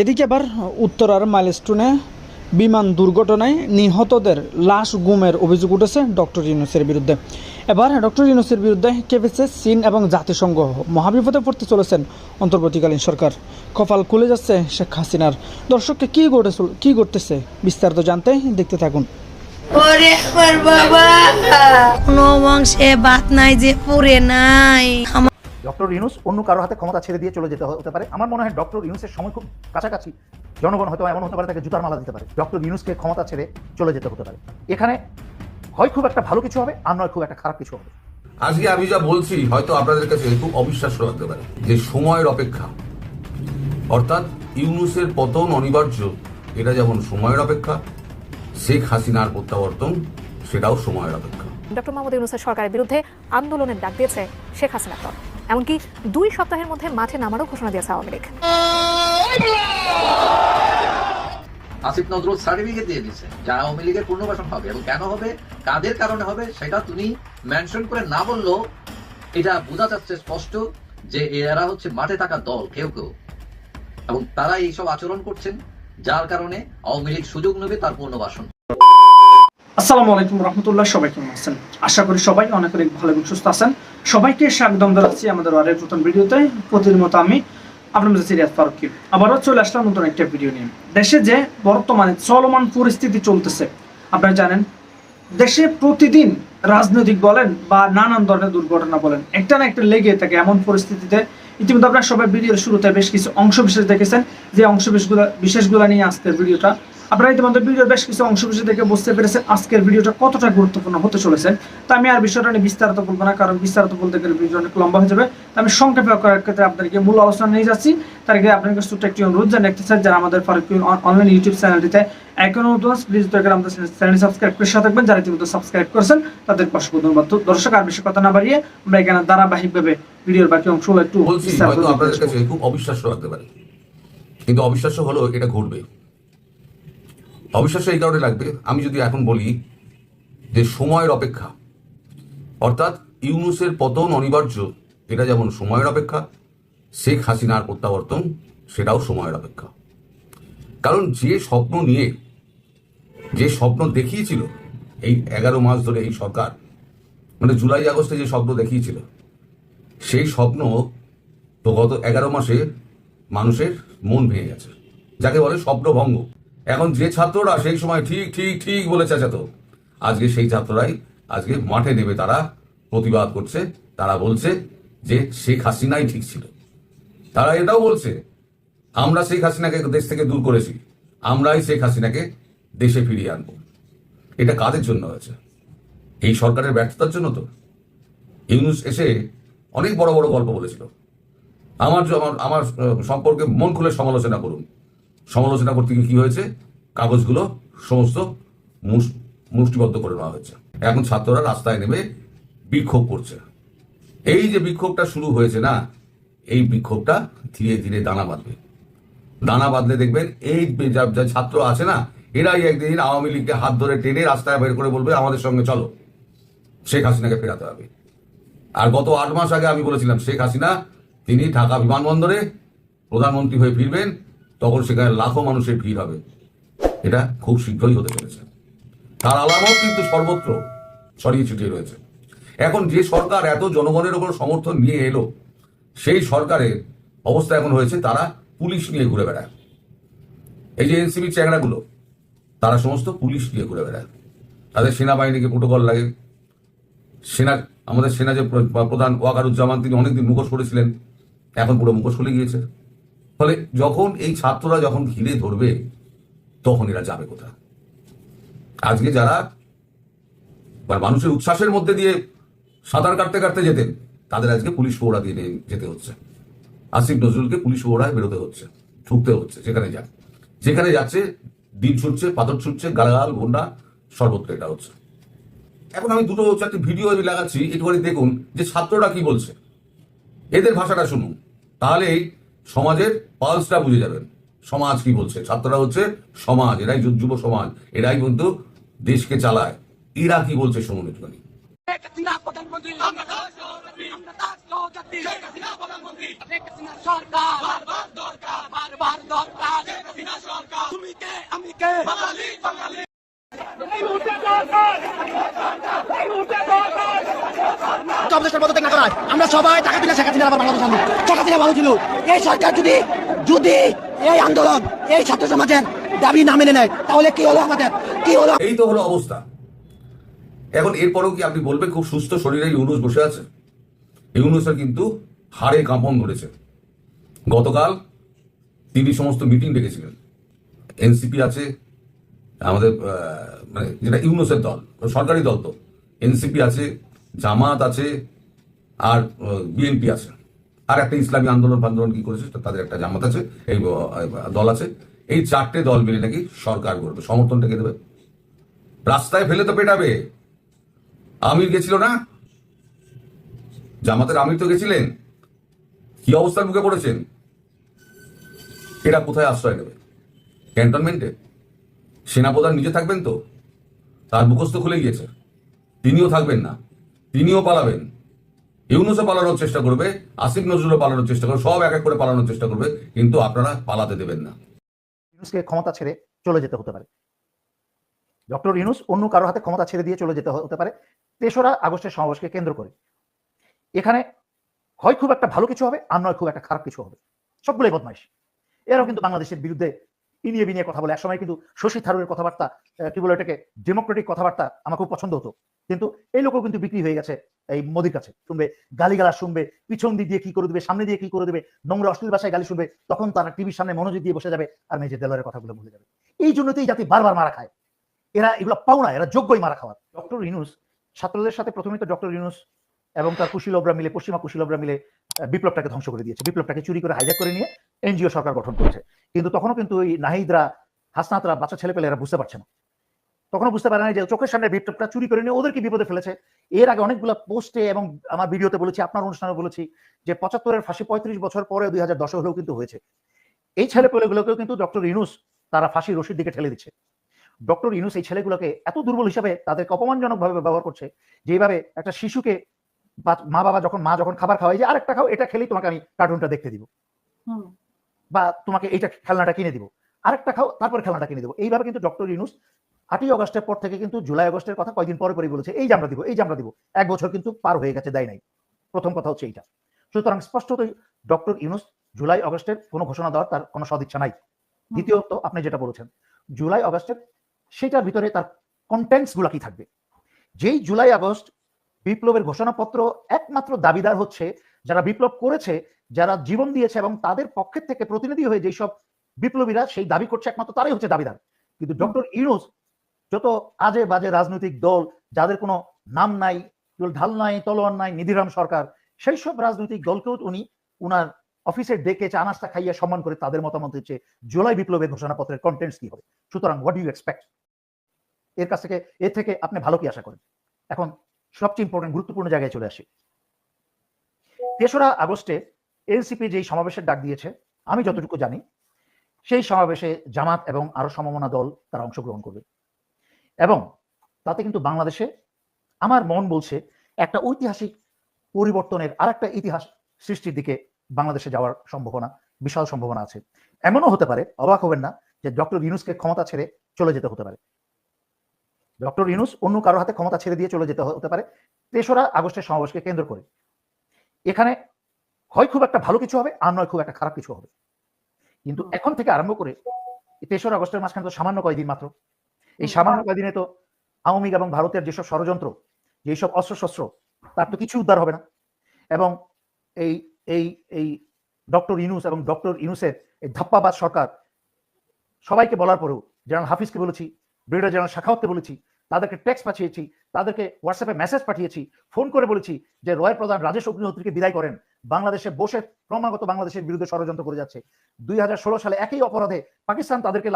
এদিকে আবার উত্তরার মাইলস্টোনে বিমান দুর্ঘটনায় নিহতদের লাশ গুমের অভিযোগ উঠেছে ডক্টর ইউনূসের বিরুদ্ধে। এবার ডক্টর ইউনূসের বিরুদ্ধে কেঁপেছে চীন এবং জাতিসংঘ। মহাবিপদে পড়তে চলেছেন অন্তর্বর্তীকালীন সরকার। কপাল খুলে যাচ্ছে শেখ হাসিনার। দর্শককে কি ঘটতেছে বিস্তারিত জানতে দেখতে থাকুন। কোনো বংশে বাত নাই যে পুরে নাই। ডক্টর ইউনূস অন্য কারোর হাতে ক্ষমতা ছেড়ে দিয়ে চলে যেতে হতে পারে। আমার মনে হয় ডক্টর ইউনূসের সময় খুব কাছাকাছি। জনগণ হয়তো এমন হতে পারে তাকে জুতার মালা দিতে পারে। ডক্টর ইউনূসকে ক্ষমতা ছেড়ে চলে যেতে হতে পারে। এখানে হয় খুব একটা ভালো কিছু হবে, আর নয় খুব একটা খারাপ কিছু হবে। আজকে আমি যা বলছি হয়তো আপনাদের কাছে খুব অবিশ্বাস্য লাগতে পারে, যে সময়ের অপেক্ষা, অর্থাৎ ইউনূসের পতন অনিবার্য, এটা যেমন সময়ের অপেক্ষা, শেখ হাসিনার প্রত্যাবর্তন সেটাও সময়ের অপেক্ষা। ডক্টর মোহাম্মদ ইউনূসের সরকারের বিরুদ্ধে আন্দোলনের ডাক দিয়েছে শেখ হাসিনার দল। এমনকি 2 সপ্তাহের মধ্যে মাঠে নামারও ঘোষণা দিয়েছে আওয়ামী লীগ। আসিফ নজরুল সার্টিফিকেট দিয়ে দিচ্ছে যা আওয়ামী লীগের পুনর্বাসন হবে, এবং কেন হবে, কাদের কারণে হবে, সেটা তুমি মেনশন করে না বললেও এটা বোঝা যাচ্ছে স্পষ্ট যে এরা হচ্ছে মাঠে থাকা দল কেউ কেউ, এবং তারা এইসব আচরণ করছেন যার কারণে আওয়ামী লীগ সুযোগ নেবে তার পুনর্বাসন। আসসালামু আলাইকুম রহমতুল্লাহ। সবাই কেমন আছেন? আশা করি সবাই অনেক অনেক ভালো এবং সুস্থ আছেন। সবাইকে স্বাগতম জানাচ্ছি আমাদের আরেক নতুন ভিডিওতে। প্রতিদিন মতো আমি আপনাদের সিরিয়াস ফারুকি আবারও চলে আসলাম নতুন একটা ভিডিও নিয়ে। দেশে যে বর্তমানে চলমান পরিস্থিতি চলতেছে, আপনারা জানেন দেশে প্রতিদিন রাজনৈতিক বলেন বা নানান ধরনের দুর্ঘটনা বলেন একটা না একটা লেগে থাকে। এমন পরিস্থিতিতে ইতিমধ্যে আপনারা সবাই ভিডিওর শুরুতে বেশ কিছু অংশ বিশেষ দেখেছেন, যে অংশ বিশেষগুলো নিয়ে আজকের ভিডিওটা। আপনারা ইতিমধ্যে ভিডিওর বেশ কিছু অংশ বিশেষ দেখে বুঝতে পেরেছেন আজকের ভিডিওটা কতটা গুরুত্বপূর্ণ হতে চলেছে। তা আমি আর বিষয়টা নিয়ে বিস্তারিত বলবো না, কারণ বিস্তারিত বলতে গেলে ভিডিও অনেক লম্বা হয়ে যাবে। আমি সংক্ষেপে করার ক্ষেত্রে আপনাদেরকে মূল আলোচনা নিয়ে যাচ্ছি। তার আগে আপনাদের ছোট্ট একটি অনুরোধ জানিয়ে রাখতে চাই, যারা আমাদের ফারুকি অনলাইন ইউটিউব চ্যানেলটিতে এখনো নতুন প্লিজ দয়া করে আমাদের চ্যানেলটি সাবস্ক্রাইব করে সাথে থাকবেন। যারা ইতিমধ্যে সাবস্ক্রাইব করেছেন তাদের অসংখ্য ধন্যবাদ। দর্শক আর বেশি কথা না বাড়িয়ে আমরা এখানে ধারাবাহিকভাবে ভিডিওর বাকি অংশগুলো একটু বলছি, হয়তো আপনাদের কাছে খুব অবিশ্বাস্য লাগতে পারে, কিন্তু অবিশ্বাস্য হলো এটা ঘটবে। অবিশ্বাস্য এই কারণে লাগবে, আমি যদি এখন বলি যে সময়ের অপেক্ষা, অর্থাৎ ইউনূসের পতন অনিবার্য, এটা যেমন সময়ের অপেক্ষা, শেখ হাসিনার প্রত্যাবর্তন সেটাও সময়ের অপেক্ষা। কারণ যে স্বপ্ন দেখিয়েছিল এই 11 মাস ধরে এই সরকার, মানে জুলাই আগস্টে যে স্বপ্ন দেখিয়েছিল, সেই স্বপ্ন তো গত 11 মাসে মানুষের মন ভেঙে গেছে, যাকে বলে স্বপ্নভঙ্গ। এখন যে ছাত্ররা সেই সময় ঠিক ঠিক ঠিক বলে চেঁচাতো, আজকে সেই ছাত্ররাই আজকে মাঠে নেমে তারা প্রতিবাদ করছে। তারা বলছে যে শেখ হাসিনাই ঠিক ছিল। তারা এটাও বলছে আমরা শেখ হাসিনাকে দেশ থেকে দূর করেছি, আমরাই শেখ হাসিনাকে দেশে ফিরিয়ে আনবো। এটা কাদের জন্য হয়েছে? এই সরকারের ব্যর্থতার জন্য তো। ইউনূস এসে অনেক বড় বড় গল্প বলেছিল। আমার সম্পর্কে মন খুলে সমালোচনা করুন। সমালোচনা করতে গিয়ে কি হয়েছে? কাগজগুলো সমস্ত মুষ্টিবদ্ধ করে নেওয়া হয়েছে। এখন ছাত্ররা রাস্তায় নেমে বিক্ষোভ করছে। এই যে বিক্ষোভটা শুরু হয়েছে না, এই বিক্ষোভটা ধীরে ধীরে দানা বাঁধবে। দানা বাঁধলে দেখবেন এই যা ছাত্র আছে না, এরাই একদিন আওয়ামী লীগকে হাত ধরে টেনে রাস্তায় বের করে বলবে আমাদের সঙ্গে চলো, শেখ হাসিনাকে ফেরাতে হবে। আর গত 8 মাস আগে আমি বলেছিলাম শেখ হাসিনা তিনি ঢাকা বিমানবন্দরে প্রধানমন্ত্রী হয়ে ফিরবেন, তখন সেখানে লাখো মানুষের ভিড় হবে। এটা খুব শীঘ্রই হতে চলেছে। তার আলামত কিন্তু সর্বত্র ছড়িয়ে ছিটিয়ে রয়েছে। এখন যে সরকার এত জনগণের ওপর সমর্থন নিয়ে এলো, সেই সরকারের অবস্থা এখন হয়েছে তারা পুলিশ নিয়ে ঘুরে বেড়ায়। এই যে এনসিপি চ্যাংড়াগুলো, তারা সমস্ত পুলিশ নিয়ে ঘুরে বেড়ায়। তাদের সেনাবাহিনীকে প্রোটোকল লাগে। আমাদের সেনা যে প্রধান ওয়াকারুজ্জামান, তিনি অনেকদিন মুখোশ করেছিলেন, এখন পুরো মুখোশ খুলে গিয়েছে। ফলে যখন এই ছাত্ররা যখন ঘিরে ধরবে, তখন এরা যাবে কোথায়? আজকে যারা মানুষের উচ্ছ্বাসের মধ্যে দিয়ে সাঁতার কাটতে কাটতে যেতেন, তাদের আজকে পুলিশ পৌড়া দিয়ে যেতে হচ্ছে। আসিফ নজরুলকে পুলিশ পৌড়ায় বেরোতে হচ্ছে, ঠুকতে হচ্ছে। যেখানে যাচ্ছে দিন ছুটছে, পাথর ছুটছে, গালাগাল ঘন্টা সর্বত্র এটা হচ্ছে। এখন আমি 2-4টি ভিডিও লাগাচ্ছি, একটুখানি দেখুন যে ছাত্ররা কি বলছে। এদের ভাষাটা শুনুন, তাহলেই সমাজের পালসটা বুঝে যাবেন। সমাজ কি বলছে? ছাত্ররা হচ্ছে সমাজ, এরাই যুব সমাজ, এরাই কিন্তু দেশকে চালায়। এরা কি বলছে শুনুন একটুখানি। অবদেশের পদত্যাগ না করায় আমরা সবাই টাকা দিলে শেখ হাসিনা আবার বাংলাদেশ আনবো। শেখ হাসিনা ভালো ছিল। এই সরকার যদি যদি এই আন্দোলন এই ছাত্র সমাজের দাবি না মেনে নেয় তাহলে কি হলো আমাদের, কি হলো? এই তো হলো অবস্থা। এখন এরপরেও কি আপনি বলবেন খুব সুস্থ শরীরে ইউনুস বসে আছে? ইউনুসের কিন্তু হাড়ে কাঁপন ধরেছে। গতকাল তিনি সমস্ত মিটিং ডেকেছিলেন। এনসিপি আছে, আমাদের মানে যেটা ইউনুসের দল, সরকারি দল তো, এনসিপি আছে, জামাত আছে, আর বিএনপি আছে, আর একটা ইসলামী আন্দোলন কি করেছে তাদের একটা জামাত আছে, এই দল আছে। এই চারটে দল মিলে নাকি সরকার করবে। সমর্থনটা কে দেবে? রাস্তায় ফেলে তো পেটাবে। আমির গেছিল না, জামাতের আমির তো গেছিলেন, কি অবস্থার মুখে পড়েছেন। এরা কোথায় আশ্রয় নেবে? ক্যান্টনমেন্টে? সেনাপ্রধান নিজে থাকবেন তো? তার মুখস্থ খুলে গিয়েছে, তিনিও থাকবেন না, তিনিও পালাবেন। ইউনুসও পালানোর চেষ্টা করবে, আসিফ নজরুলও পালানোর চেষ্টা করবে, সব এক এক করে পালানোর চেষ্টা করবে, কিন্তু আপনারা পালাতে দেবেন না। ইউনুসকে ক্ষমতা ছেড়ে চলে যেতে হতে পারে। ডক্টর ইউনুস অন্য কারো হাতে ক্ষমতা ছেড়ে দিয়ে চলে যেতে হতে পারে ৩রা আগস্টের সমাবেশকে কেন্দ্র করে। এখানে হয় খুব একটা ভালো কিছু হবে, আর নয় খুব একটা খারাপ কিছু হবে। সবগুলোই বদমাইশ। এরাও কিন্তু বাংলাদেশের বিরুদ্ধে ইনিয়ে বিনিয়ে কথা বলে। একসময় কিন্তু শশী থারুরের কথাবার্তা, কি বলে এটাকে, ডেমোক্রেটিক কথাবার্তা আমার খুব পছন্দ হতো। কিন্তু এই লোকও কিন্তু বিক্রি হয়ে গেছে এই মোদির কাছে। শুনবে গালিগালাজ, শুনবে পিছন দিক দিয়ে কি করে দেবে, সামনে দিয়ে কি করে দেবে, নোংরা অশ্লীল ভাষায় গালি শুনবে, তখন তারা টিভির সামনে মনোযোগ দিয়ে বসে যাবে আর মেজর দেলোয়ারের কথাগুলো ভুলে যাবে। এই জন্য তো এই জাতি বারবার মারা খায়। এরা এগুলো পাও না, এরা যোগ্যই মারা খাওয়ার। ডক্টর ইউনুস ছাত্রদের সাথে প্রথমে তো ডক্টর ইউনুস এবং তার কুশীলবরা মিলে, পশ্চিমা কুশীলবরা মিলে বিপ্লবটাকে ধ্বংস করে দিয়েছে। বিপ্লবটাকে চুরি করে হাইজ্যাক করে নিয়ে এনজিও সরকার গঠন করেছে। কিন্তু তখনও কিন্তু ওই নাহিদরা, হাসনাতরা, বাচ্চা ছেলে পেলে এরা বুঝতে পারছে না। তখনও বুঝতে পারে না যে চোখের সামনে বিপ্লবটা চুরি করে নিয়ে ওদেরকে বিপদে ফেলেছে। এর আগে অনেকগুলো পোস্টে এবং আমার ভিডিওতে বলেছি, আপনার অনুষ্ঠানে বলেছি যে ৭৫-এর ফাঁসি ৩৫ বছর পরে ২০১০ হলেও কিন্তু হয়েছে। এই ছেলে পেলেগুলোকেও কিন্তু ডক্টর ইউনুস তারা ফাঁসি রশির দিকে ঠেলে দিচ্ছে। ডক্টর ইউনুস এই ছেলেগুলোকে এত দুর্বল হিসাবে তাদেরকে অপমানজনক ভাবে ব্যবহার করছে, যেভাবে একটা শিশুকে মা যখন খাবার খাওয়াই যে আরেকটা খাও, এটা খেলেই তোমাকে আমি কার্টুনটা দেখতে দিব, বা তোমাকে এইটা খেলনাটা কিনে দিব, আরেকটা খাও তারপর খেলনাটা কিনে দিব। এইভাবে কিন্তু ডক্টর ইউনুস ৮ই আগস্টের পর থেকে কিন্তু জুলাই আগস্টের কথা কয়েকদিন পরে পরে বলেছে এই যে আমরা দিব, এই যে আমরা দিব। ১ বছর কিন্তু পার হয়ে গেছে, দেয় নাই। প্রথম কথা হচ্ছে এইটা। সুতরাং স্পষ্টতই ডক্টর ইউনুস জুলাই আগস্টের কোনো ঘোষণা দেওয়ার তার কোনো সদিচ্ছা নাই। দ্বিতীয়ত আপনি যেটা বলেছেন জুলাই আগস্টের, সেটার ভিতরে তার কন্টেন্টস গুলা কি থাকবে? যেই জুলাই আগস্ট বিপ্লবের ঘোষণাপত্র, একমাত্র দাবিদার হচ্ছে যারা বিপ্লব করেছে, যারা জীবন দিয়েছে এবং তাদের পক্ষের থেকে প্রতিনিধি হয়ে যেসব বিপ্লবীরা সেই দাবি করছে, একমাত্র তারাই হচ্ছে দাবিদার। কিন্তু ডক্টর ইউনুস যত আজে বাজে রাজনৈতিক দল, যাদের কোনো নাম নাই, ঢাল নাই, তলোয়ার নাই, নিধিরাম সরকার, সেই সব রাজনৈতিক দলকেও উনি উনার অফিসে ডেকে চা নাস্তা খাইয়ে সম্মান করে তাদের মতামত হচ্ছে জুলাই বিপ্লবের ঘোষণাপত্রের কন্টেন্টস কি হবে। সুতরাং হোয়াট ডু ইউ এক্সপেক্ট এর কাছ থেকে, এর থেকে আপনি ভালো কি আশা করেন? এখন সবচেয়ে ইম্পর্টেন্ট গুরুত্বপূর্ণ জায়গায় চলে আসি। ৩রা আগস্টে এনসিপি যেই সমাবেশের ডাক দিয়েছে, আমি যতটুকু জানি সেই সমাবেশে জামাত এবং আরো সমমনা দল তারা অংশগ্রহণ করবে, এবং তাতে কিন্তু বাংলাদেশে আমার মন বলছে একটা ঐতিহাসিক পরিবর্তনের আর একটা ইতিহাস সৃষ্টির দিকে বাংলাদেশে যাওয়ার সম্ভাবনা, বিশাল সম্ভাবনা আছে। এমনও হতে পারে, অবাক হবেন না, যে ডক্টর ইউনুসকে ক্ষমতা ছেড়ে চলে যেতে হতে পারে। ডক্টর ইউনুস অন্য কারো হাতে ক্ষমতা ছেড়ে দিয়ে চলে যেতে হতে পারে ৩রা আগস্টের সমাবেশকে কেন্দ্র করে। এখানে হয় খুব একটা ভালো কিছু হবে, আর নয় খুব একটা খারাপ কিছু হবে। কিন্তু এখন থেকে আরম্ভ করে ৩রা আগস্টের মাঝখানে তো সামান্য কয়েকদিন মাত্র। এই সামান্য কয়েকদিনে তো আওয়ামী লীগ এবং ভারতের যেসব ষড়যন্ত্র, যেসব অস্ত্রশস্ত্র, তার তো কিছু উদ্ধার হবে না। এবং এই এই এই ডক্টর ইউনুস এবং ডক্টর ইউনুসের এই ধাপ্পাবাজ সরকার সবাইকে বলার পরেও, জেনারেল হাফিজকে বলেছি, ব্রিগেডিয়ার জেনারেল শাখাওয়াতকে বলেছি, তাদেরকে টেক্সট পাঠিয়েছি, তাদেরকে হোয়াটসঅ্যাপে মেসেজ পাঠিয়েছি, ফোন করে বলেছি যে রয় প্রধান রাজেশ অগ্নিহোত্রীকে বিদায় করেন, বাংলাদেশে বসে ক্রমাগত বাংলাদেশের বিরুদ্ধে ষড়যন্ত্র করে যাচ্ছে। ২০১৬ সালে একই অপরাধে পাকিস্তান তাকে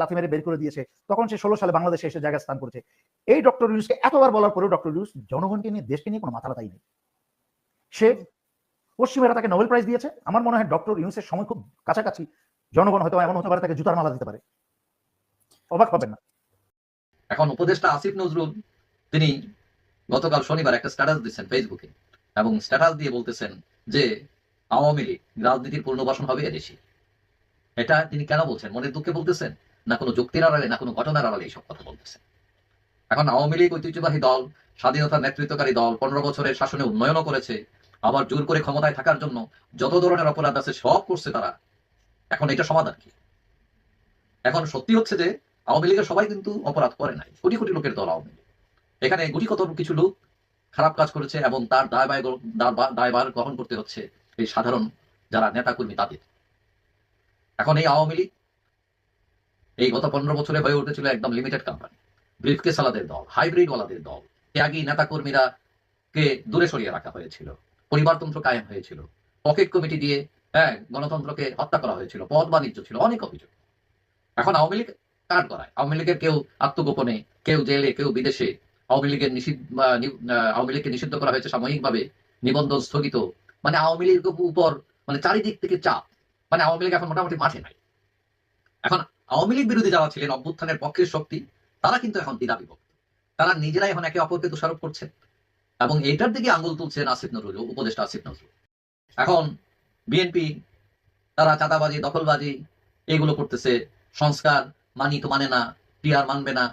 লাথি মেরে বের করে দিয়েছে, তখন সে 16 সালে বাংলাদেশে এসে জায়গা স্থান করেছে। এই ডক্টর ইউনুসকে এতবার বলার পরেও ডক্টর ইউনুস জনগণকে নিয়ে, দেশকে নিয়ে কোনো মাথা ব্যথাই নেই। সে পশ্চিমেরা তাকে নোবেল প্রাইজ দিয়েছে। আমার মনে হয় ডক্টর ইউনুসের সময় খুব কাছাকাছি, জনগণ হয়তো এমন হতে পারে তাকে জুতার মালা দিতে পারে, অবাক হবেন না। এখন উপদেষ্টা আসিফ নজরুল তিনি গতকাল শনিবার একটা স্ট্যাটাস দিচ্ছেন ফেসবুকে, এবং স্ট্যাটাস দিয়ে বলতেছেন যে আওয়ামী লীগ রাজনীতির পুনর্বাসন হবে এদেশে। এটা তিনি কেন বলছেন? মনের দুঃখে বলতেছেন, না কোনো যুক্তির আড়ালে, না কোনো ঘটনার আড়ালে এইসব কথা বলতেছেন? এখন আওয়ামী লীগ ঐতিহ্যবাহী দল, স্বাধীনতার নেতৃত্বকারী দল, 15 বছরের শাসনে উন্নয়নও করেছে, আবার জোর করে ক্ষমতায় থাকার জন্য যত ধরনের অপরাধ আছে সব করছে তারা। এখন এটা সমাধান কি? এখন সত্যি হচ্ছে যে আওয়ামী লীগের সবাই কিন্তু অপরাধ করে নাই, কোটি কোটি লোকের দল আওয়ামী লীগ। এখানে গুটি কত কিছু লোক খারাপ কাজ করেছে এবং তার দায়ভার গ্রহণ করতে হচ্ছে এই সাধারণ যারা নেতাকর্মী তাদের। এখন এই আওয়ামী লীগ এই গত 15 বছরে হয়ে উঠেছিল একদম লিমিটেড কোম্পানি, ব্রিফকেস ওয়ালাদের দল, হাইব্রিড ওয়ালাদের দল। ত্যাগী নেতাকর্মীরা কে দূরে সরিয়ে রাখা হয়েছিল, পরিবারতন্ত্র কায়েম হয়েছিল, পকেট কমিটি দিয়ে গণতন্ত্রকে হত্যা করা হয়েছিল, পদ বাণিজ্য ছিল, অনেক অভিযোগ। এখন আওয়ামী লীগ কাজ করায়, আওয়ামী লীগের কেউ আত্মগোপনে, কেউ জেলে, কেউ বিদেশে। আওয়ামী লীগকে নিষিদ্ধ করা হয়েছে সাময়িকভাবে, নিবন্ধন স্থগিত। মানে আওয়ামী লীগের উপর মানে চারিদিক থেকে চাপ। মানে আওয়ামী লীগ এখন মোটামুটি মাঠে নাই। এখন আওয়ামী লীগ বিরোধী যারা ছিলেন অভ্যুত্থানের পক্ষের শক্তি, তারা কিন্তু এখন দ্বিধাবিভক্ত। তারা নিজেরাই এখন একে অপরকে দোষারোপ করছে এবং এইটার দিকে আঙুল তুলছেন আসিফ নজরুল, উপদেষ্টা আসিফ নজরুল। এখন বিএনপি তারা চাঁদাবাজি, দখলবাজি এইগুলো করতেছে, সংস্কার মানি তো মানে না, পিআর মানবে না,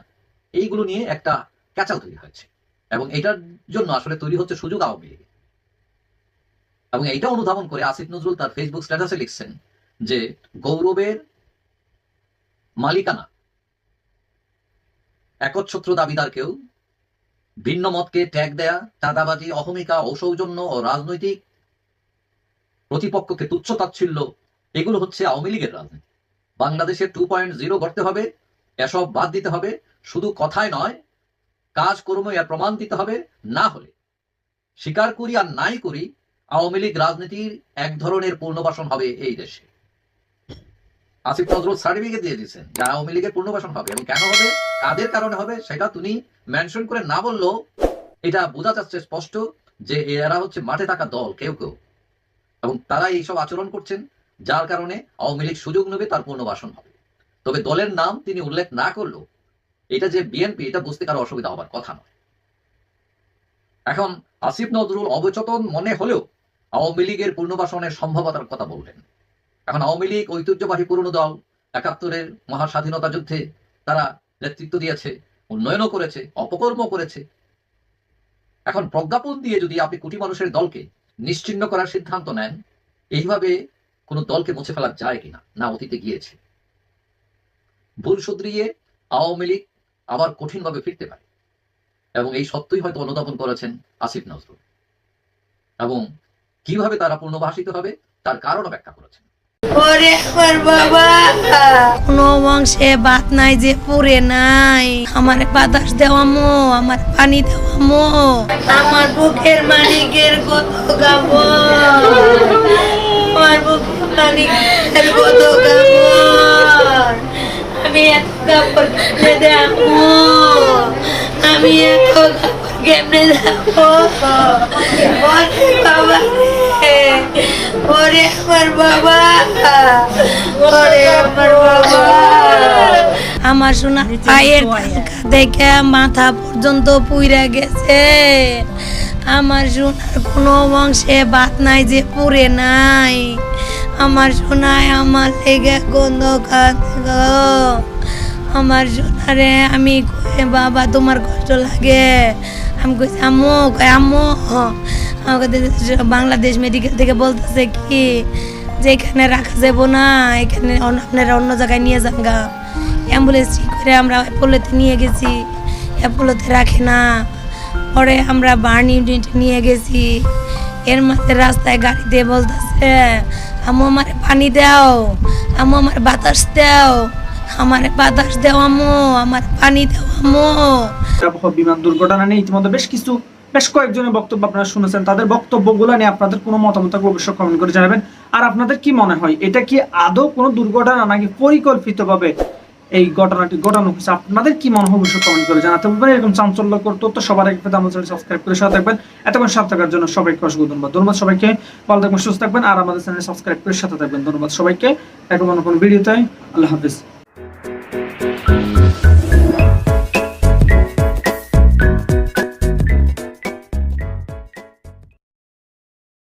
এইগুলো নিয়ে একটা ক্যাচাল তৈরি হয়েছে এবং এটার জন্য আসলে তৈরি হচ্ছে সুযোগ আওয়ামী লীগ। এবং এইটা অনুধাবন করে আসিফ নজরুল তার ফেসবুক স্ট্যাটাসে লিখছেন যে গৌরবের মালিকানা একচ্ছত্র দাবিদারকেও ভিন্ন মতকে ট্যাগ দেয়া, চাঁদাবাজি, অহমিকা, অসৌজন্য ও রাজনৈতিক প্রতিপক্ষকে তুচ্ছ তাচ্ছিল্য, এগুলো হচ্ছে আওয়ামী লীগের রাজনীতি। বাংলাদেশের 2.0 গড়তে হবে, এসব বাদ দিতে হবে, শুধু কথায় নয় কাজ কর্ম এর প্রমাণ দিতে হবে। না হলে স্বীকার করি আর নাই করি, আওয়ামী লীগ রাজনীতির এক ধরনের পুনর্বাসন হবে এই দেশে। আসিফ নজরুল সার্টিফিকেট দিয়ে দিচ্ছেন যে আওয়ামী লীগের পুনর্বাসন হবে, এবং কেন হবে, কাদের কারণে হবে, সেটা তিনি মেনশন করে না বললেও এটা বোঝা যাচ্ছে স্পষ্ট যে এরা হচ্ছে মাঠে থাকা দল কেউ কেউ, এবং তারা এইসব আচরণ করছেন যার কারণে আওয়ামী লীগ সুযোগ নেবে, তার পুনর্বাসন হবে। তবে দলের নাম তিনি উল্লেখ না করলেও এটা যে বিএনপি, এটা বুঝতে কারো অসুবিধা হবার কথা নয়। এখন আসিফ নজরুল অবচেতন মনে হলেও আওয়ামী লীগের পুনর্বাসনের সম্ভাবনার কথা বললেন। এখন আওয়ামী লীগ ঐতিহ্যবাহী পুরনো দল, 71-এর মহাস্বাধীনতা যুদ্ধে তারা নেতৃত্ব দিয়েছে, উন্নয়নও করেছে, অপকর্ম করেছে। এখন প্রজ্ঞাপন দিয়ে যদি আপনি কোটি মানুষের দলকে নিশ্চিহ্ন করার সিদ্ধান্ত নেন, এইভাবে কোন দলকে মুছে ফেলা যায় কিনা, না অতীতে গিয়েছে। ভুল শুধরিয়ে আওয়ামী লীগ আবার কঠিনভাবে ফিরতে পারে, এবং এই সত্যই হয়তো অনুধাবন করেছেন আসিফ নজরুল, এবং কিভাবে তারা পুনর্বাসিত হবে তার কারণ ব্যাখ্যা করেছেন। ওরে আমার বাবা, কোনো বংশে ভাত নাই যে পুরে নাই। আমার বাতাস দেওয়ামো, আমার পানি দেওয়ামো, আমার বুকের মালিকের কত কাপড়, আমার বুকের মালিকের কত কাপড়, আমি এত কাপড় কেমনে দেবো, আমি এত কাপড় কেমনে দেবো। ওরে বাবা রে, ওরে আমার বাবা, ওরে আমার বাবা। আমার সোনা পায়ের দেখে মাথা পর্যন্ত পুইরা গেছে। আমার সোনার কোনো বংশে ভাত নাই যে পুরে নাই। আমার সোনায় আমার লেগে গন্ধ খাচ্ছে। আমার সোনারে আমি কই বাবা তোমার কষ্ট লাগে, আমি কইছি আম্মু, কই আম্মু আমাকে বাংলাদেশ মেডিকেল থেকে বলতেছে কি যে এখানে রাখা যাব না, এখানে আপনারা অন্য জায়গায় নিয়ে যান গা। অ্যাম্বুলেন্স ঠিক করে আমরা অ্যাপোলোতে নিয়ে গেছি, অ্যাপোলোতে রাখে না। পরে আমরা বার্ন ইউনিটে নিয়ে গেছি। এর মধ্যে রাস্তায় গাড়ি দিয়ে বলতেছে আম্মু আমার পানি দাও, আম্মু আমার বাতাস দাও, আমার বাতাস দাও আম্মু, আমার পানি দাও আম্মু। বিমান দুর্ঘটনা নিয়ে ইতিমধ্যে বেশ কয়েকজনের বক্তব্য আপনারা শুনেছেন। তাদের বক্তব্যগুলো নিয়ে আপনাদের কোনো মতামত থাকলে অবশ্যই কমেন্ট করে জানাবেন। আর আপনাদের কি মনে হয়, এটা কি আদৌ কোনো দুর্ঘটনা নাকি পরিকল্পিতভাবে এই ঘটনাটি ঘটানো হয়েছে? আপনাদের কি মনে হয় অবশ্যই কমেন্ট করে জানাতে পারবেন। এরকম চাঞ্চল্যকর তথ্য সবার আগে পেতে আমার চ্যানেল সাবস্ক্রাইব করে সাথে থাকবেন। এতক্ষণ সাথে থাকার জন্য সবাইকে অসংখ্য ধন্যবাদ। সবাইকে ভালো থাকবেন, সুস্থ থাকবেন, আর আমাদের চ্যানেল সাবস্ক্রাইব করে সাথে থাকবেন। ধন্যবাদ সবাইকে। এখন কোনো ভিডিওতে, আল্লাহ হাফিজ।